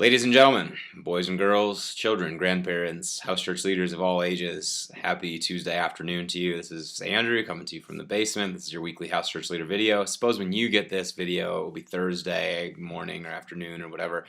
Ladies and gentlemen, boys and girls, children, grandparents, house church leaders of all ages, happy Tuesday afternoon to you. This is Andrew coming to you from the basement. This is your weekly house church leader video. I suppose when you get this video, it will be Thursday morning or afternoon or whatever.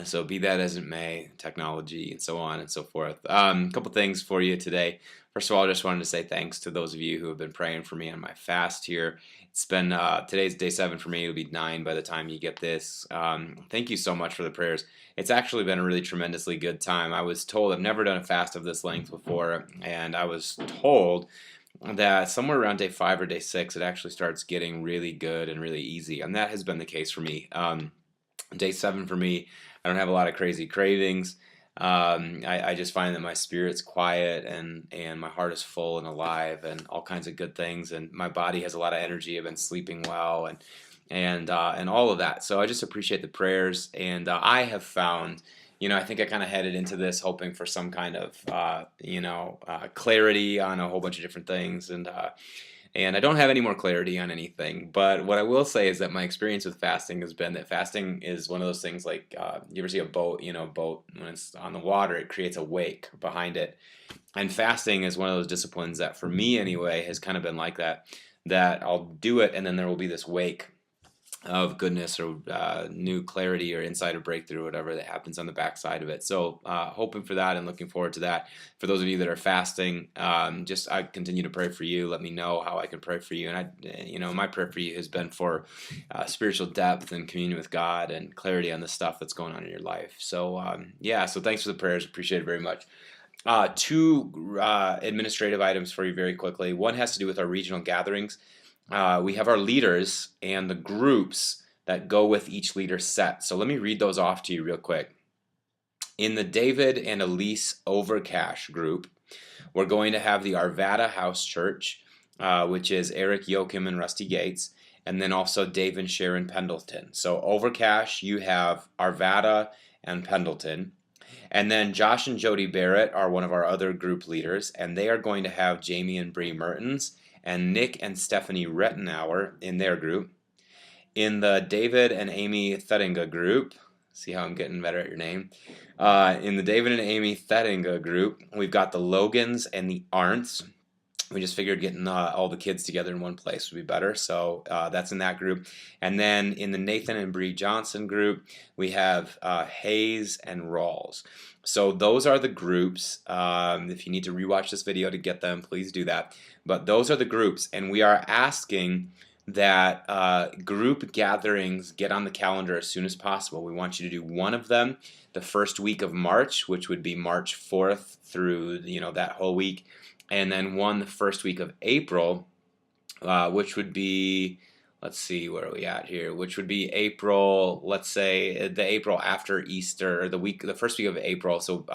So be that as it may, technology and so on and so forth. A couple things for you today. First of all, I just wanted to say thanks to those of you who have been praying for me on my fast here. It's been today's day 7 for me. It'll be 9 by the time you get this. Thank you so much for the prayers. It's actually been a really tremendously good time. I was told I've never done a fast of this length before, and I was told that somewhere around day 5 or day 6, it actually starts getting really good and really easy, and that has been the case for me. Day 7 for me, I don't have a lot of crazy cravings. I just find that my spirit's quiet and my heart is full and alive and all kinds of good things, and my body has a lot of energy. I've been sleeping well and all of that. So I just appreciate the prayers, and I have found, I think I kind of headed into this hoping for some kind of clarity on a whole bunch of different things, and I don't have any more clarity on anything, but what I will say is that my experience with fasting has been that fasting is one of those things like, you ever see a boat, boat when it's on the water, it creates a wake behind it. And fasting is one of those disciplines that for me anyway has kind of been like that I'll do it and then there will be this wake of goodness or new clarity or insight or breakthrough or whatever that happens on the backside of it. So hoping for that and looking forward to that. For those of you that are fasting, I continue to pray for you. Let me know how I can pray for you. And my prayer for you has been for spiritual depth and communion with God and clarity on the stuff that's going on in your life. So so thanks for the prayers. Appreciate it very much. Two administrative items for you very quickly. One has to do with our regional gatherings. We have our leaders and the groups that go with each leader set. So let me read those off to you real quick. In the David and Elise Overcash group, we're going to have the Arvada House Church, which is Eric Joachim and Rusty Gates, and then also Dave and Sharon Pendleton. So Overcash, you have Arvada and Pendleton. And then Josh and Jody Barrett are one of our other group leaders, and they are going to have Jamie and Bree Mertens and Nick and Stephanie Rettenauer in their group. In the David and Amy Thettinga group, see how I'm getting better at your name? In the David and Amy Thettinga group, we've got the Logans and the Arndts. We just figured getting all the kids together in one place would be better, so that's in that group. And then in the Nathan and Bree Johnson group, we have Hayes and Rawls. So those are the groups. If you need to rewatch this video to get them, please do that. But those are the groups, and we are asking that group gatherings get on the calendar as soon as possible. We want you to do one of them the first week of March, which would be March 4th through that whole week. And then one the first week of April, which would be, let's see, where are we at here? Which would be April, let's say the April after Easter, or the first week of April, so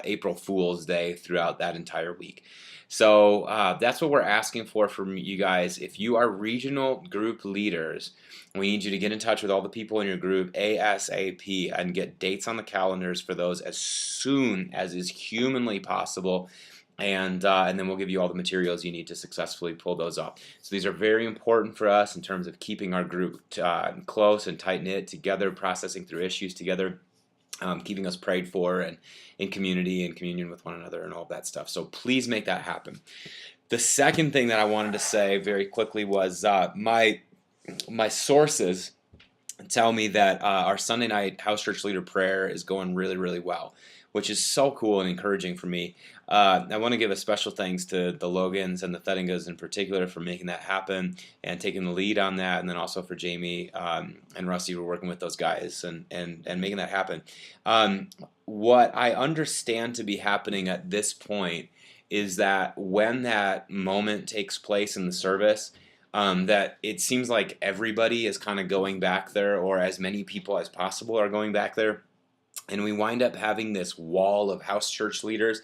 April Fool's Day throughout that entire week. So that's what we're asking for from you guys. If you are regional group leaders, we need you to get in touch with all the people in your group ASAP and get dates on the calendars for those as soon as is humanly possible. And then we'll give you all the materials you need to successfully pull those off. So these are very important for us in terms of keeping our group close and tight-knit together, processing through issues together, keeping us prayed for and in community and communion with one another and all that stuff. So please make that happen. The second thing that I wanted to say very quickly was my sources tell me that our Sunday night house church leader prayer is going really, really well, which is so cool and encouraging for me. I want to give a special thanks to the Logans and the Thettingas in particular for making that happen and taking the lead on that, and then also for Jamie and Rusty for working with those guys and making that happen. What I understand to be happening at this point is that when that moment takes place in the service, that it seems like everybody is kind of going back there, or as many people as possible are going back there. And we wind up having this wall of house church leaders.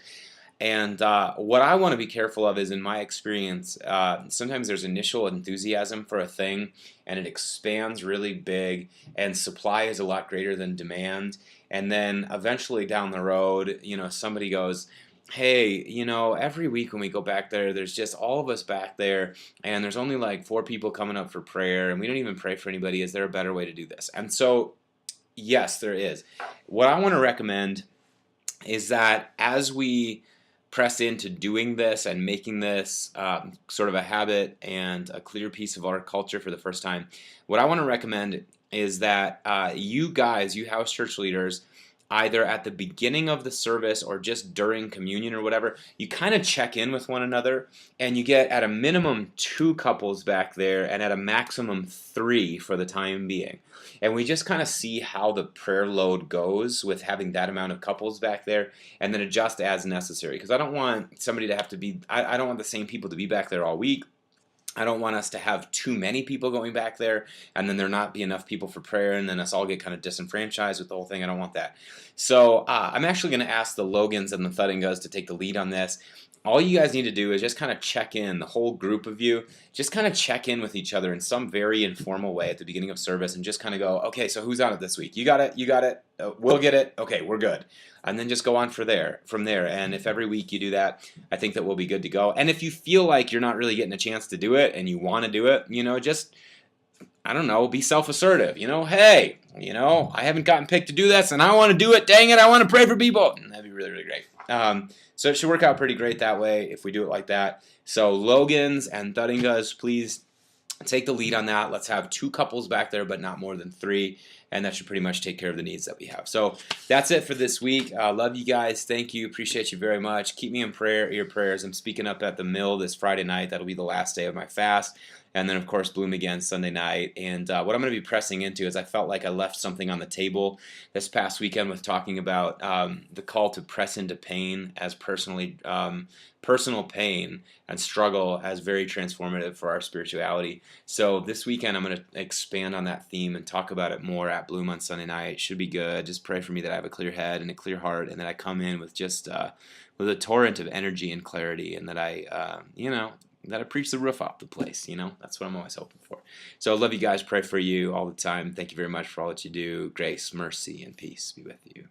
And what I want to be careful of is, in my experience, sometimes there's initial enthusiasm for a thing, and it expands really big, and supply is a lot greater than demand. And then eventually down the road, somebody goes, hey, every week when we go back there, there's just all of us back there, and there's only like 4 people coming up for prayer, and we don't even pray for anybody. Is there a better way to do this? And so Yes, there is. What I want to recommend is that as we press into doing this and making this sort of a habit and a clear piece of our culture for the first time, what I want to recommend is that you guys, you house church leaders, either at the beginning of the service or just during communion or whatever, you kind of check in with one another, and you get at a minimum 2 couples back there and at a maximum 3 for the time being. And we just kind of see how the prayer load goes with having that amount of couples back there, and then adjust as necessary. Because I don't want somebody to have to be, I don't want the same people to be back there all week. I don't want us to have too many people going back there and then there not be enough people for prayer and then us all get kind of disenfranchised with the whole thing. I don't want that. So I'm actually going to ask the Logans and the Thuddingas to take the lead on this. All you guys need to do is just kind of check in, the whole group of you, just kind of check in with each other in some very informal way at the beginning of service and just kind of go, okay, so who's on it this week? You got it, we'll get it, okay, we're good. And then just go on from there. And if every week you do that, I think that we'll be good to go. And if you feel like you're not really getting a chance to do it and you want to do it, just, I don't know, be self-assertive. Hey, I haven't gotten picked to do this and I want to do it. Dang it, I want to pray for people. And that'd be really, really great. So it should work out pretty great that way if we do it like that. So Logans and Thuddingas, please take the lead on that. Let's have 2 couples back there, but not more than 3. And that should pretty much take care of the needs that we have. So that's it for this week. Love you guys. Thank you. Appreciate you very much. Keep me in your prayers. I'm speaking up at the mill this Friday night. That'll be the last day of my fast. And then, of course, Bloom again Sunday night. And what I'm going to be pressing into is I felt like I left something on the table this past weekend with talking about the call to press into pain as personal pain and struggle as very transformative for our spirituality. So this weekend I'm going to expand on that theme and talk about it more at Bloom on Sunday night. It should be good. Just pray for me that I have a clear head and a clear heart, and that I come in with just with a torrent of energy and clarity, and that I that I preach the roof off the place. That's what I'm always hoping for. So I love you guys. Pray for you all the time. Thank you very much for all that you do. Grace, mercy, and peace be with you.